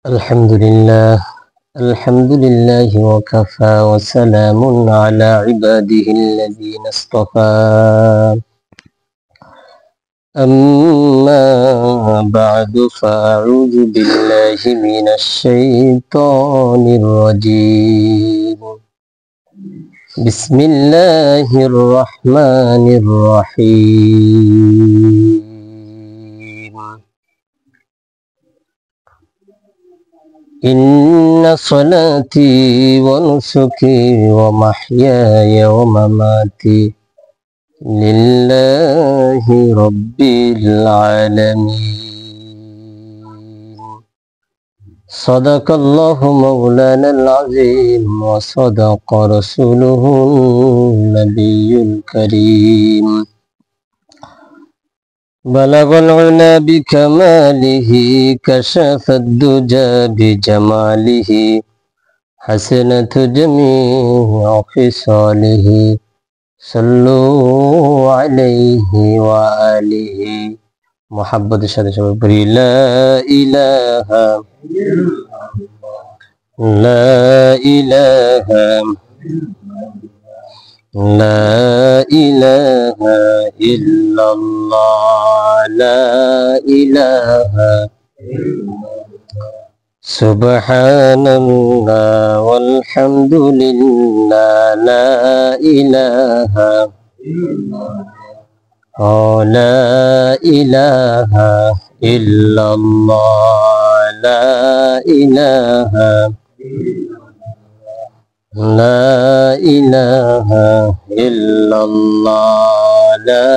الحمد لله وكفى وسلام على عباده الذين اصطفى أما بعد فأعوذ بالله من الشيطان الرجيم بسم الله الرحمن الرحيم إن صلاتي ونسكي ومحياي ومماتي لله رب العالمين صدق الله مولانا العظيم وصدق رسوله النبي الكريم بلغ العلا بكماله كشف الدجى بجماله حسنة جميع خصاله صلوا عليه وآله محبت الشهادة شباب لا إله لا إله لا إله إلا الله لا إله سبحان الله والحمد لله لا إله لا إله إلا الله لا إله لا إله إلا الله لا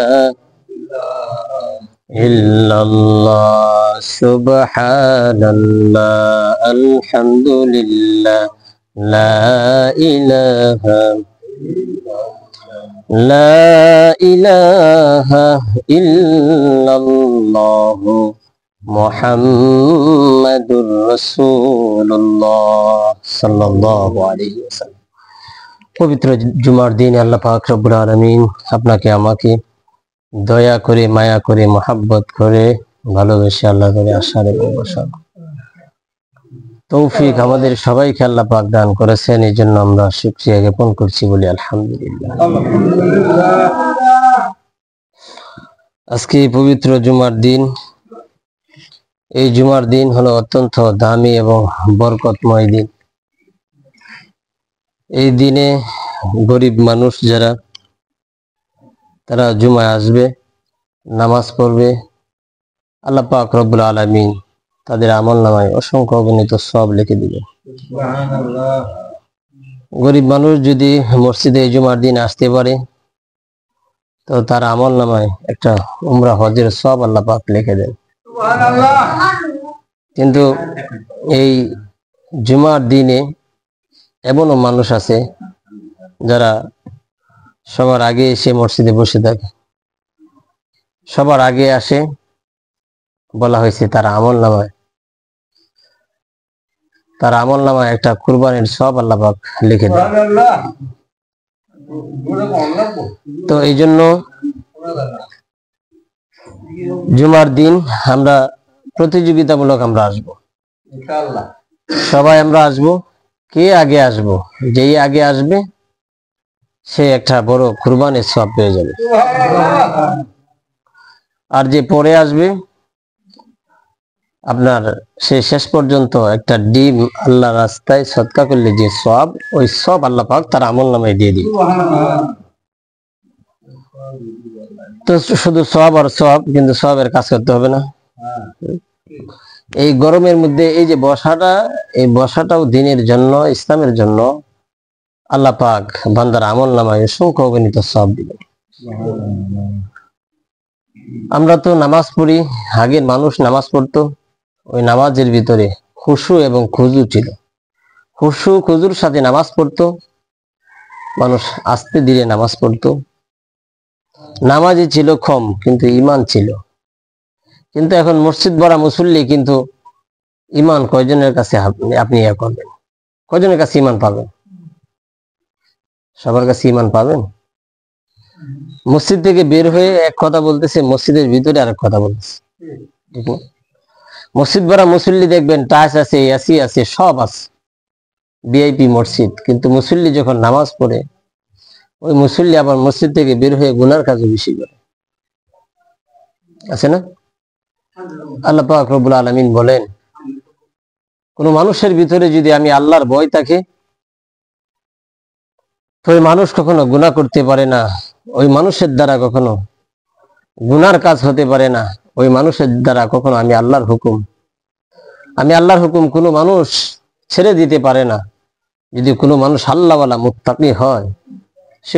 إلا الله سبحان الله الحمد لله لا إله لا إله إلا الله محمد رسول الله সাল্লাল্লাহু আলাইহি ওয়াসাল্লাম। পবিত্র জুমার দিনে আল্লাহ পাক রব্বুল আলামিন আপনাকে আমাকে দয়া করে মায়া করে মহব্বত করে ভালোবেসে আল্লাহ করে আশার এবং বসার তৌফিক আমাদের সবাইকে আল্লাহ পাক দান করেছেন, এই জন্য আমরা শুকরিয়া জ্ঞাপন করছি বলি আলহামদুলিল্লাহ। আজকে পবিত্র জুমার দিন। এই জুমার দিন হলো অত্যন্ত দামি এবং বরকতময় দিন। এই দিনে গরিব মানুষ যারা তারা জুমায় আসবে, নামাজ পড়বে, আল্লাহ পাক রব্বুল আলামিন তাদের আমলনামায় অসংখ্য অগণিত সওয়াব লিখে দিবে। গরিব মানুষ যদি মসজিদে এই জুমার দিন আসতে পারে তো তার আমলনামায় একটা উমরা হজের সওয়াব আল্লাহ পাক লিখে দেন। কিন্তু এই জুমার দিনে এমনও মানুষ আছে যারা সবার আগে এসে মসজিদে বসে থাকে, সবার আগে আসে, বলা হয়েছে তার আমলনামায় একটা কুরবানির সওয়াব আল্লাহ পাক লিখে দেন। তো এই জন্য জুমার দিন আমরা প্রতিযোগিতামূলক আমরা আসবো, সবাই আমরা আসবো। কে আগে আসবো, যেই আগে আসবে সে একটা বড় কুরবানির সওয়াব পেয়ে যাবে, আর যে পরে আসবে আপনার সে শেষ পর্যন্ত একটা ডিম আল্লাহ রাস্তায় সদকা করলে যে সওয়াব, ওই সওয়াব আল্লাহ পাক তার আমলনামায় দিয়ে দিবে। তো শুধু সওয়াব আর সওয়াব, কিন্তু সওয়াবের কাজ করতে হবে না। এই গরমের মধ্যে এই যে বসাটা, এই বসাটাও দিনের জন্য, ইসলামের জন্য আল্লাহ পাক বান্দার আমলনামায় অসংখ্য অগণিত সওয়াব দিবেন। আমরা তো নামাজ পড়ি, আগের মানুষ নামাজ পড়তো, ওই নামাজের ভিতরে খুশু এবং খুজু ছিল। খুশু খুজুর সাথে নামাজ পড়তো, মানুষ আস্তে ধীরে নামাজ পড়তো। নামাজই ছিল কম কিন্তু ঈমান ছিল। কিন্তু এখন মসজিদ ভরা মুসল্লি, কিন্তু ঈমান কয়জনের কাছে আপনি ইয়া করবেন? কয়জনের কাছে ঈমান পাবেন? সবার কাছে ঈমান পাবেন? মসজিদ থেকে বের হয়ে এক কথা বলতেছে, মসজিদের ভিতরে আরেক কথা বলতেছে, ঠিক না? মসজিদ ভরা মুসল্লি দেখবেন, টাচ আছে, এসি আছে, সব আছে, ভিআইপি মসজিদ, কিন্তু মুসল্লি যখন নামাজ পড়ে ওই মুসল্লি আবার মসজিদ থেকে বের হয়ে গুনার কাজও বেশি করে, আছে না? আল্লাহ পাক রব্বুল আলামিন বলেন, কোন মানুষের ভিতরে যদি আমি আল্লাহর ভয় থাকে, তো ওই মানুষ কখনো গুনাহ করতে পারে না, ওই মানুষের দ্বারা কখনো গুনার কাজ হতে পারে না, ওই মানুষের দ্বারা কখনো আমি আল্লাহর হুকুম কোনো মানুষ ছেড়ে দিতে পারে না। যদি কোনো মানুষ আল্লাহওয়ালা মুত্তাকি হয়, সে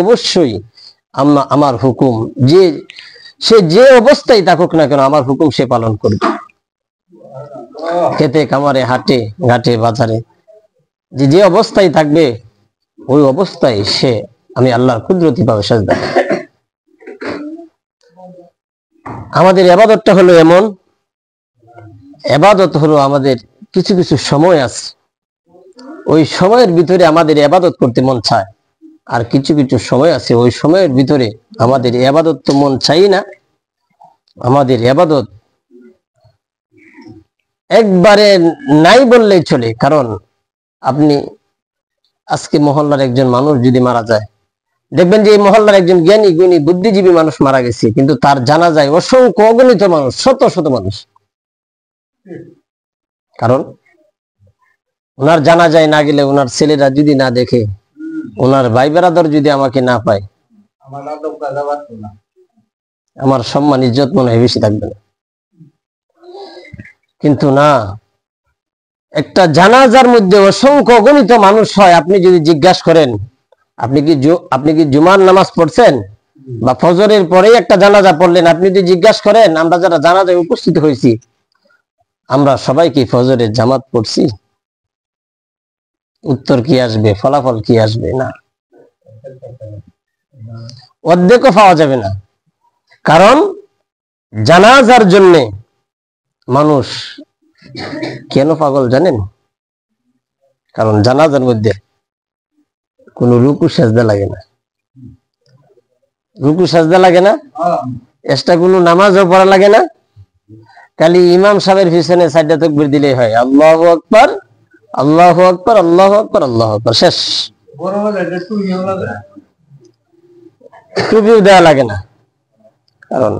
অবশ্যই আমার হুকুম, সে যে অবস্থায় থাকুক না কেন, আমার হুকুম সে পালন করবে। খেতে কামারে, হাটে ঘাটে বাজারে, যে অবস্থায় থাকবে ওই অবস্থায় সে আমি আল্লাহর কুদরতি পাবে সাজদা। আমাদের ইবাদতটা হলো এমন, ইবাদত হলো আমাদের কিছু কিছু সময় আছে, ওই সময়ের ভিতরে আমাদের ইবাদত করতে মন চায়, আর কিছু কিছু সময় আছে ওই সময়ের ভিতরে আমাদের ইবাদত তো মন চাই না, আমাদের ইবাদত একবারে নাই বললেই চলে। কারণ আপনি আজকে মহল্লার একজন মানুষ যদি মারা যায়, দেখবেন যে এই মহল্লার একজন জ্ঞানী গুণী বুদ্ধিজীবী মানুষ মারা গেছে, কিন্তু তার জানাজায় অসংখ্য অগণিত মানুষ, শত শত মানুষ। কারণ ওনার জানাজায় না গেলে, ওনার ছেলেরা যদি না দেখে, ওনার ভাই বেরাদর যদি আমাকে না পায়, আমার সম্মান ইজ্জত মনে হয় বেশি থাকবে না। কিন্তু না, একটা জানাজার মধ্যে অসংখ্য অগণিত মানুষ হয়। আপনি যদি জিজ্ঞাসা করেন, আপনি কি জুমার নামাজ পড়ছেন বা ফজরের পরেই একটা জানাজা পড়লেন, আপনি যদি জিজ্ঞাসা করেন আমরা যারা জানাজায় উপস্থিত হয়েছি, আমরা সবাই কি ফজরের জামাত পড়ছি? উত্তর কি আসবে, ফলাফল কি আসবে? না, অর্ধেকও পাওয়া যাবে না। কারণ জানাজার জন্যে মানুষ কেন পাগল জানেন? কারণ জানাজার মধ্যে কোন রুকু সাজদা লাগে না, এক্সট্রা কোনো নামাজও পড়া লাগে না। খালি ইমাম সাহেবের পিছনে সাইডা তাকবীর দিলেই হয়, আল্লাহু আকবার, আল্লাহু আকবার, আল্লাহু আকবার, আল্লাহু আকবার, শেষ। টুপিও দেওয়া লাগে না, কারণ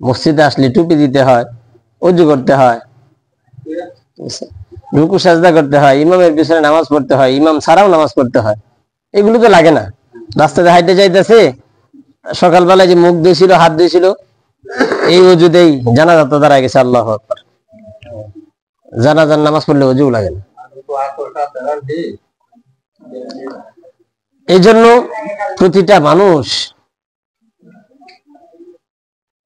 মসজিদে আসলে টুপি দিতে হয়, ওযু করতে হয়, রুকু সাজদা করতে হয়, ইমামের পিছনে নামাজ পড়তে হয়, ইমাম ছাড়াও নামাজ পড়তে হয়, এগুলো তো লাগে না। রাস্তাতে হাইটে যাইতেছে, সকালবেলায় যে মুখ ধুইছিল, হাত ধুইছিল, এই ওযুতেই জানাজা তো দাঁড়ায় গেছে, আল্লাহু আকবার। জানাজার নামাজ পড়লে ওযু লাগে না। এই জন্য প্রতিটা মানুষ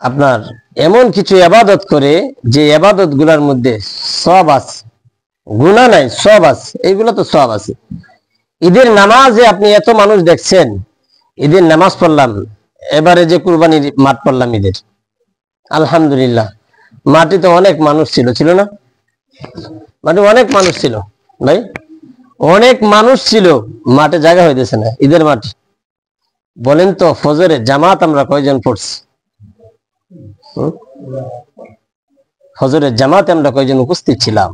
আপনার এমন কিছু ইবাদত করে যে ইবাদত গুলার মধ্যে সওয়াব আছে, গুনাহ নাই, সওয়াব আছে। এইগুলো তো সওয়াব আছে। ঈদের নামাজে আপনি এত মানুষ দেখছেন, ঈদের নামাজ পড়লাম, এবারে যে কুরবানির মাঠ পড়লাম ঈদের, আলহামদুলিল্লাহ, মাঠে তো অনেক মানুষ ছিল না? মাঠে অনেক মানুষ ছিল ভাই, অনেক মানুষ ছিল, মাঠে জায়গা হইতেছে না। ঈদের মাঠে বলেন তো, ফজরের জামাত আমরা কয়জন পড়ছি? ফজরের জামাতে আমরা কয়জন উপস্থিত ছিলাম?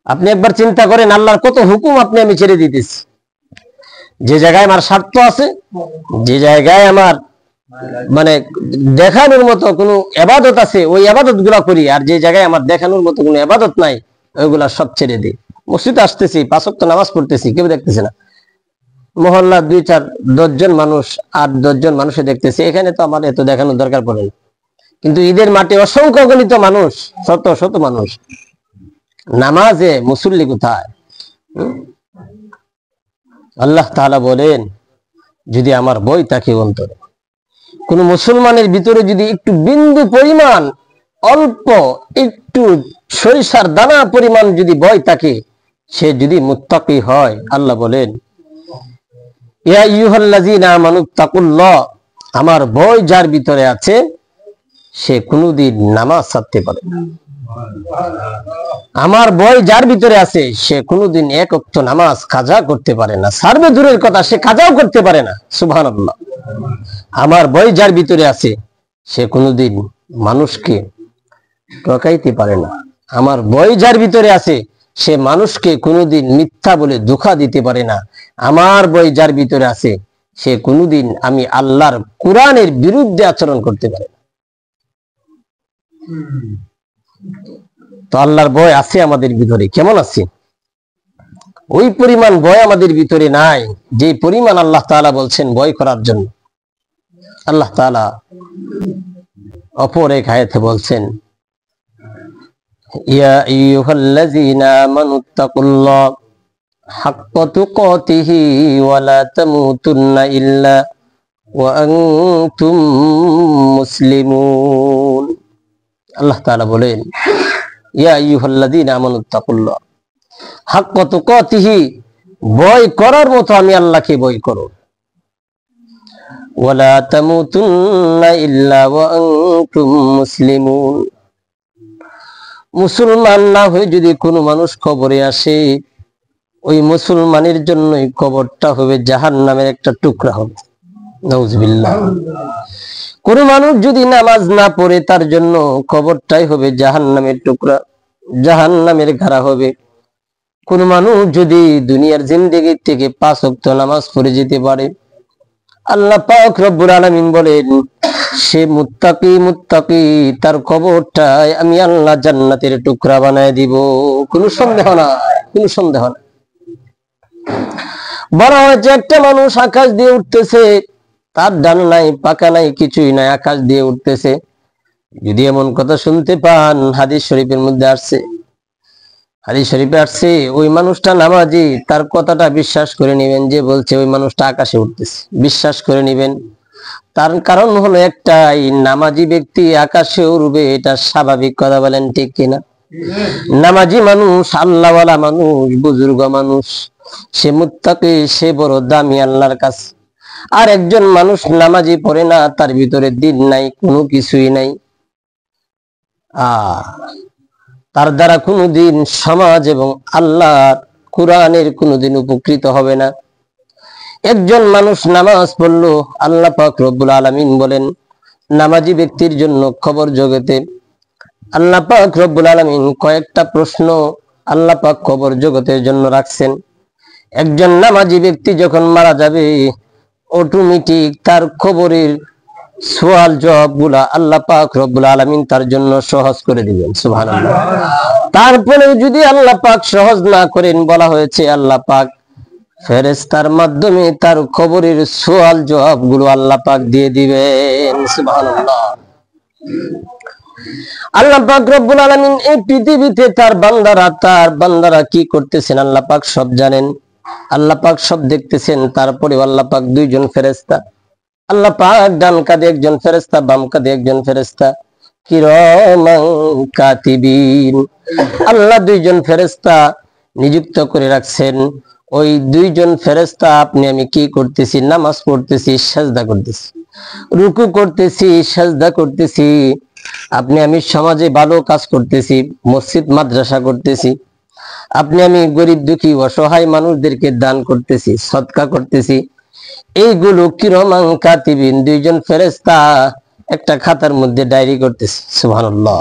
আপনি একবার চিন্তা করেন, আল্লাহর কত হুকুম আপনি আমি ছেড়ে দিতেছি। যে জায়গায় আমার স্বার্থ আছে, যে জায়গায় আমার মানে দেখানোর মতো কোনো ইবাদত আছে, ওই ইবাদত গুলা করি, আর যে জায়গায় আমার দেখানোর মতো কোনো ইবাদত নাই, ওইগুলা সব ছেড়ে দিই। মসজিদে আসতেছি, 5 ওয়াক্ত নামাজ পড়তেছি, কেউ দেখতেছে না। মহল্লা 2-4-10 জন মানুষ, 8-10 জন মানুষে দেখতেছে, এখানে তো আমার এত দেখানোর দরকার পড়ে না। কিন্তু ঈদের মাঠে অসংখ্য গণিত মানুষ, শত শত মানুষ, নামাজে মুসল্লি কোথায়? আল্লাহ তাআলা বলেন, যদি আমার ভয় থাকে অন্তরে, কোন মুসলমানের ভিতরে যদি একটু বিন্দু পরিমাণ, অল্প একটু সরিষার দানা পরিমাণ যদি ভয় থাকে, সে যদি মুত্তাকি হয়, আল্লাহ বলেন, ইয়া আইয়ুহাল্লাযীনা আমানুত্তাকুল্লাহ, আমার ভয় যার ভিতরে আছে সে কোনদিন নামাজ ছাড়তে পারে না। আমার ভয় যার ভিতরে আছে সে কোনদিন 1 ওয়াক্ত নামাজ কাজা করতে পারে না, ছাড়বে দূরের কথা, সে কাজাও করতে পারে না। সুবহানাল্লাহ। আমার ভয় যার ভিতরে আছে সে কোনদিন মানুষকে ঠকাইতে পারে না। আমার ভয় যার ভিতরে আছে সে মানুষকে কোনোদিন মিথ্যা বলে ধোঁকা দিতে পারে না। আমার ভয় যার ভিতরে আছে সে কোনোদিন আমি আল্লাহর কোরআনের বিরুদ্ধে আচরণ করতে পারে না। তো আল্লাহর ভয় আছে আমাদের ভিতরে, কেমন আছে? ওই পরিমাণ ভয় আমাদের ভিতরে নাই যে পরিমাণ আল্লাহ তাআলা বলছেন ভয় করার জন্য। আল্লাহ তাআলা অপর এক আয়াতে বলছেন, ইয়া আইয়ুহাল্লাযীনা আমানুত্তাকুল্লাহ হাক্কা তুকাতিহি ওয়া লা তামুতুন্না ইল্লা ওয়া আনতুম মুসলিমুন। আল্লাহ তাআলা বলেন, ইয়া আইয়ুহাল্লাযীনা আমানুত্তাকুল্লাহ হাক্কা তুকাতিহি, ভয় করার মতো আমি আল্লাহকে ভয় করো। ওয়া লা তামুতুন্না ইল্লা ওয়া আনতুম মুসলিমুন, মুসলমান না হয়ে যদি কোনো মানুষ কবরে আসে, ওই মুসলমানের জন্যই কবরটা হবে জাহান্নামের একটা টুকরা হবে। নাউজুবিল্লাহ। কোন মানুষ যদি নামাজ না পড়ে তার জন্য কবরটাই হবে জাহান্নামের টুকরা, জাহান্নামের ঘাড়া হবে। কোন মানুষ যদি দুনিয়ার জিন্দেগি থেকে 5 ওয়াক্ত নামাজ পড়ে যেতে পারে, আল্লাহ পাক রব্বুল আলামিন বলেন সে মুত্তাকি, তার কবরটাই আমি আল্লাহ জান্নাতের টুকরা বানায় দিব। কোনো সন্দেহ না, কোনো সন্দেহ না। বলা হয়েছে একটা মানুষ আকাশ দিয়ে উঠতেছে, তার ডান নাই পাকা নাই কিছুই নাই, আকাশ দিয়ে উঠতেছে। যদি এমন কথা শুনতে পান, হাদিস শরীফের মধ্যে আসছে, হাদিস শরীফে আসছে, ওই মানুষটা নামাজি, তার কথাটা বিশ্বাস করে নেবেন। যে বলছে ওই মানুষটা আকাশে উঠতেছে, বিশ্বাস করে নেবেন। তার কারণ হলো একটাই, নামাজি ব্যক্তি আকাশে উড়বে, এটা স্বাভাবিক কথা। বলেন ঠিক কিনা? নামাজি মানুষ, আল্লাহওয়ালা মানুষ, বুজুর্গ মানুষ, সে মুত্তাকি, সে বড় দামি আল্লাহর কাছে। আর একজন মানুষ নামাজি পড়ে না, তার ভিতরে দিন নাই, কোনো কিছুই নাই, তার দ্বারা কোনোদিন সমাজ এবং আল্লাহর কোরআনের কোনোদিন উপকৃত হবে না। একজন মানুষ নামাজ পড়লো, আল্লাহ পাক রব্বুল আলামিন বলেন নামাজি ব্যক্তির জন্য খবর জগতে আল্লাহ পাক রব্বুল আলামিন কয়েকটা প্রশ্ন আল্লাহ পাক খবর জগতের জন্য রাখছেন। একজন নামাজি ব্যক্তি যখন মারা যাবে, অটোমেটিক তার খবরের সওয়াল জবাব গুলা আল্লাহ পাক রব্বুল আলামিন তার জন্য সহজ করে দিবেন। সুবহানাল্লাহ। তারপরে যদি আল্লাহ পাক সহজ না করেন, বলা হয়েছে আল্লাহ পাক ফেরেশতার মাধ্যমে তার খবরের সওয়াল জবাব গুলো আল্লাহ পাক দিয়ে দিবেন। সুবহানাল্লাহ। আল্লাহ পাক রব্বুল আলামিন এই পৃথিবীতে তার বান্দারা কি করতেছেন আল্লাহ পাক সব জানেন, আল্লাহ পাক সব দেখতেছেন। তারপরে আল্লাহ পাক দুইজন ফেরেশতা, আল্লাহ পাক ডান কাঁধে একজন ফেরেশতা, বাম কাঁধে একজন ফেরেশতা, কিরামান কাতিবিন, আল্লাহ দুইজন ফেরেশতা নিযুক্ত করে রাখছেন। ওই দুইজন ফেরেশতা আপনি আমি কি করতেছি? নামাজ পড়তেছি, সাজদা করতেছি, রুকু করতেছি, সাজদা করতেছি, আপনি আমি সমাজে ভালো কাজ করতেছি, মসজিদ মাদ্রাসা করতেছি, আপনি আমি গরিব দুঃখী অসহায় মানুষদেরকে দান করতেছি, সদকা করতেছি। এইগুলো কিরামান কাতিবিন, দুইজন ফেরেশতা একটা খাতার মধ্যে ডায়েরি করতেছে। সুবহানাল্লাহ।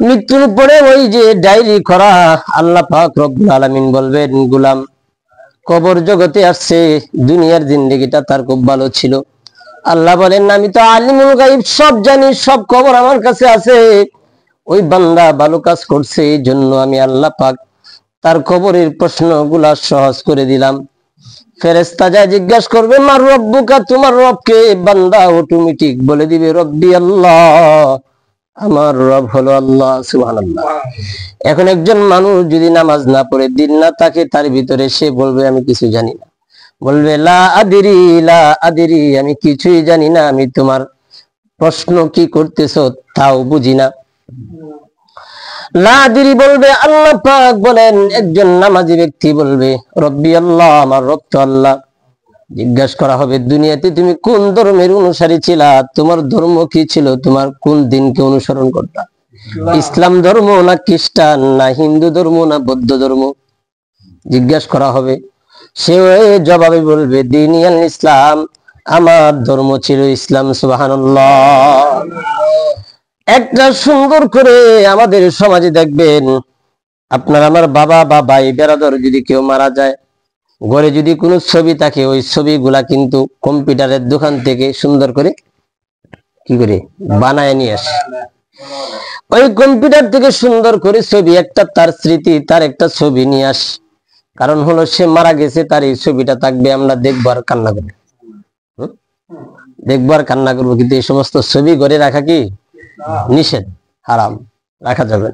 মৃত্যুর পরে ওই যে ডায়েরি করা, আল্লাহ পাক রব্বুল আলামিন বলবেন গোলাম কবর জগতে আসছে, দুনিয়ার জিন্দেগিটা তার খুব ভালো ছিল। আল্লাহ বলেন আমি তো আলিমুল গায়ব, সব জানি, সব খবর আমার কাছে আছে। ওই বান্দা ভালো কাজ করছে, এই জন্য আমি আল্লাহ পাক তার খবরের প্রশ্নগুলা সহজ করে দিলাম। ফেরেশতা যা জিজ্ঞাসা করবে মা রব্বুকা, তোমার রবকে, বান্দা অটোমেটিক বলে দিবে রব্বি আল্লাহ, আমার রব হলো আল্লাহ। সুবহানাল্লাহ। এখন একজন মানুষ যদি নামাজ না পড়ে, দিন না থাকে তার ভিতরে, সে বলবে আমি কিছু জানি না, বলবে লা আদিরি, আমি কিছুই জানি না, আমি তোমার প্রশ্ন কি করতেছো তাও বুঝি না। লা আদিরি বলবে। আল্লাহ পাক বলেন একজন নামাজি ব্যক্তি বলবে রব্বি আল্লাহ, আমার রব তো আল্লাহ। জিজ্ঞাসা করা হবে দুনিয়াতে তুমি কোন ধর্মের অনুসারী ছিলা, তোমার ধর্ম কি ছিল, তোমার কোন দিনকে অনুসরণ করতা, ইসলাম ধর্ম না খ্রিস্টান না হিন্দু ধর্ম না বৌদ্ধ ধর্ম, জিজ্ঞাসা করা হবে। সে জবাবে বলবে দ্বীনি আল ইসলাম, আমার ধর্ম ছিল ইসলাম। সুবহানাল্লাহ। একটা সুন্দর করে আমাদের সমাজে দেখবেন, আপনার আমার বাবা বা ভাই বেরাদর যদি কেউ মারা যায়, ঘরে যদি কোনো ছবি থাকে, ওই ছবিগুলা কিন্তু কম্পিউটারের দোকান থেকে সুন্দর করে কি করে বানায় নিয়ে আসে। ওই কম্পিউটার থেকে সুন্দর করে ছবি, একটা তার স্মৃতি, তার একটা ছবি নিয়ে আস। কারণ হলো সে মারা গেছে, তার এই ছবিটা থাকবে, আমরা দেখবো আর কান্না করবো, দেখবো আর কান্না করবো। কিন্তু এই সমস্ত ছবি ঘরে রাখা কি নিষেধ, হারাম, রাখা যাবে না।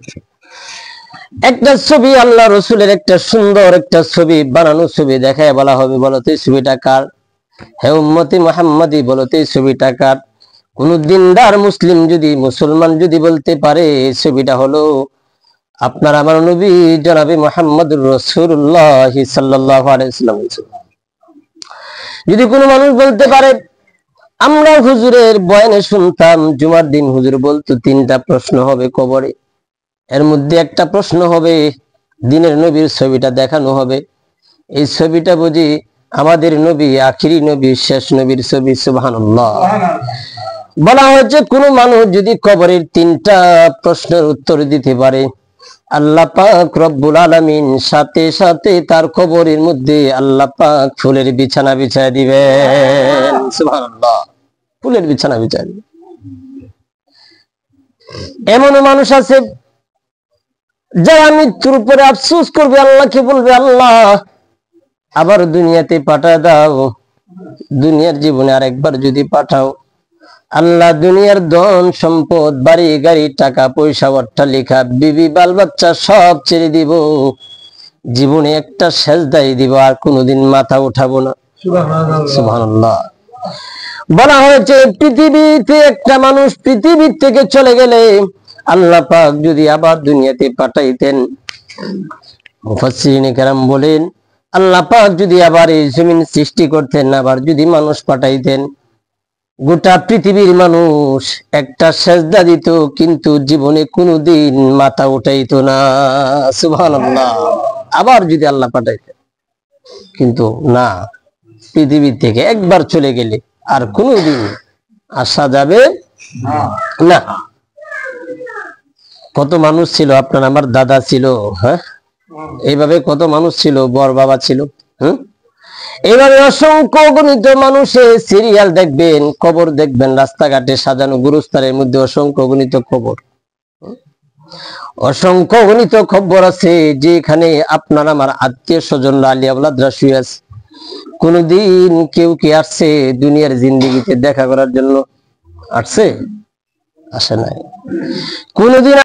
একটা ছবি, আল্লাহ রসুলের একটা সুন্দর একটা ছবি, বানানো ছবি দেখায় বলা হবে, বলো তো এই ছবিটা কার? হে উম্মতি মুহাম্মাদি, বলো তো এই ছবিটা কার? কোন দিনদার মুসলিম যদি, মুসলমান যদি বলতে পারে এই ছবিটা হলো আপনার আমার নবী জনাবে মুহাম্মদুর রাসূলুল্লাহ সাল্লাল্লাহু আলাইহি ওয়াসাল্লাম, যদি কোনো মানুষ বলতে পারে, আমরা হুজুরের বয়ানে শুনতাম জুমার দিন হুজুর বলতো 3টা প্রশ্ন হবে কবরে, এর মধ্যে একটা প্রশ্ন হবে দিনের নবীর ছবিটা দেখানো হবে, এই ছবিটা বুঝি আমাদের নবী, আখিরি নবী, শেষ নবীর ছবি। সুবহানাল্লাহ। বলা হয়েছে কোন মানুষ যদি কবরের 3টা প্রশ্নের উত্তর দিতে পারে, আল্লাহ পাক রব্বুল আলামিন সাথে সাথে তার কবরের মধ্যে আল্লাহ পাক ফুলের বিছানা বিছায় দিবেন। সুবহানাল্লাহ, ফুলের বিছানা বিছায় দিবেন। এমন মানুষ আছে যারা মৃত্যুর উপরে আফসোস করবে, আল্লাহকে বলবে, আল্লাহ আবার দুনিয়াতে পাঠায় দাও, দুনিয়ার জীবনে আরেকবার যদি পাঠাও, আল্লাহ দুনিয়ার ধন সম্পদ, বাড়ি গাড়ি, টাকা পয়সা, অট্টালিকা, বিবি বাল বাচ্চা সব ছেড়ে দিব, জীবনে একটা সেজদাই দিব, আর কোনোদিন মাথা উঠাবো না। সুবহানাল্লাহ। বলা হয়েছে পৃথিবীতে একটা মানুষ পৃথিবী থেকে চলে গেলে আল্লাহ পাক যদি আবার দুনিয়াতে পাঠাইতেন, মুফাসসিরিনে কেরাম বলেন, আল্লাহ পাক যদি আবার এই জমিন সৃষ্টি করতেন, আবার যদি মানুষ পাঠাইতেন, গোটা পৃথিবীর মানুষ একটা সেজদা দিত, কিন্তু জীবনে কোনোদিন মাথা উঠাইতো না। সুবহানাল্লাহ। আবার যদি আল্লাহ পাঠাইতেন, কিন্তু না, পৃথিবী থেকে একবার চলে গেলে আর কোনোদিন আসা যাবে না। কত মানুষ ছিল, আপনার আমার দাদা ছিল, হ্যাঁ, এইভাবে কত মানুষ ছিল, বর বাবা ছিল, এইভাবে অসংখ্য গণিত মানুষের সিরিয়াল দেখবেন, কবর দেখবেন, রাস্তাঘাটে সাজানো গুরুস্থানের মধ্যে অসংখ্য গণিত কবর, অসংখ্য গণিত খবর আছে, যেখানে আপনার আমার আত্মীয় স্বজনরা, আলিয়া আওলাদরা শুয়ে আছে। কোনদিন কেউ কি আসছে দুনিয়ার জিন্দেগিতে দেখা করার জন্য? আসছে? আসে নাই। কোনদিন